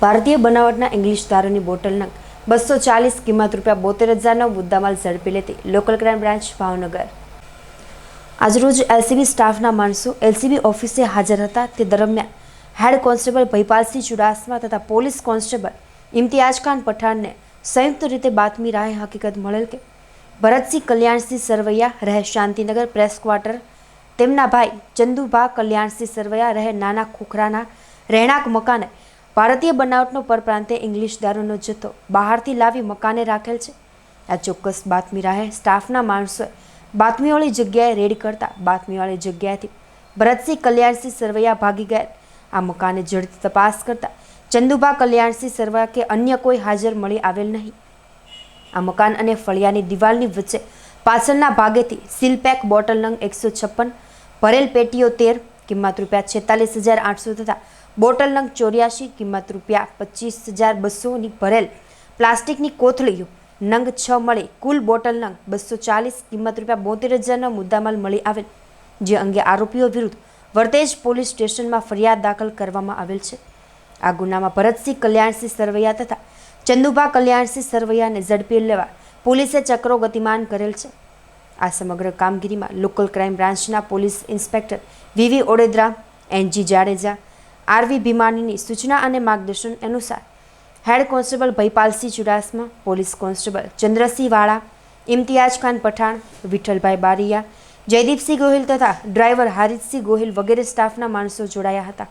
ભારતીય બનાવટના ઇંગ્લિશ દારૂની બોટલ નંગ 240 કિંમત ₹72,000નો મુદ્દામાલ ઝડપી લેતી લોકલ ક્રાઇમ બ્રાન્ચ ભાવનગર। આજરોજ એલસીબી સ્ટાફના માણસો એલસીબી ઓફિસે હાજર હતા। તે દરમિયાન હેડ કોન્સ્ટેબલ ભયપાલસિંહ ચુડાસમા તથા પોલીસ કોન્સ્ટેબલ ઇમ્તિયાજ ખાન પઠાણને સંયુક્ત રીતે બાતમી રાહે હકીકત મળેલ કે ભરતસિંહ કલ્યાણસિંહ સરવૈયા રહે શાંતિનગર પ્રેસ ક્વાર્ટર તેમના ભાઈ ચંદુભા કલ્યાણસિંહ સરવૈયા રહે નાના ખોખરાના રહેણાંક મકાને ભારતીય બનાવટનો પરપ્રાંતે ઇંગ્લિશ દારૂનો જથ્થો બહારથી લાવી મકાને રાખેલ છે। આ ચોક્કસ બાતમી રાહે સ્ટાફના માણસોએ બાતમીવાળી જગ્યાએ રેડ કરતા બાતમીવાળી જગ્યાએથી ભરતસિંહ કલ્યાણસિંહ સરવૈયા ભાગી ગયા। આ મકાને ઝડપી તપાસ કરતા ચંદુભા કલ્યાણસિંહ સરવૈયા કે અન્ય કોઈ હાજર મળી આવેલ નહીં। આ મકાન અને ફળિયાની દિવાલની વચ્ચે પાછળના ભાગેથી સીલપેક બોટલ નંગ 156 ભરેલ પેટીઓ 13 કિંમત ₹46,800 તથા બોટલ નંગ 84 કિંમત ₹25,200ની ભરેલ પ્લાસ્ટિકની કોથળીઓ નંગ 6 મળી કુલ બોટલ નંગ 240 કિંમત ₹72,000નો મુદ્દામાલ મળી આવેલ, જે અંગે આરોપીઓ વિરુદ્ધ વરતેજ પોલીસ સ્ટેશનમાં ફરિયાદ દાખલ કરવામાં આવેલ છે। આ ગુનામાં ભરતસિંહ કલ્યાણસિંહ સરવૈયા તથા ચંદુભા કલ્યાણસિંહ સરવૈયાને ઝડપી લેવા પોલીસે ચક્રો ગતિમાન કરેલ છે। આ સમગ્ર કામગીરીમાં લોકલ ક્રાઇમ બ્રાન્ચના police inspector VV Odedara, NG Jadeja, RV ભીમાણીની સૂચના અને માર્ગદર્શન અનુસાર head constable Bhaypalsinh Chudasama, police constable Chandrasinh Vala, Imtiyaz Khan Pathan, Vithalbhai Bariya, Jaydeepsinh Gohil તથા ડ્રાઈવર હારિતસિંહ ગોહિલ વગેરે સ્ટાફના માણસો જોડાયા હતા।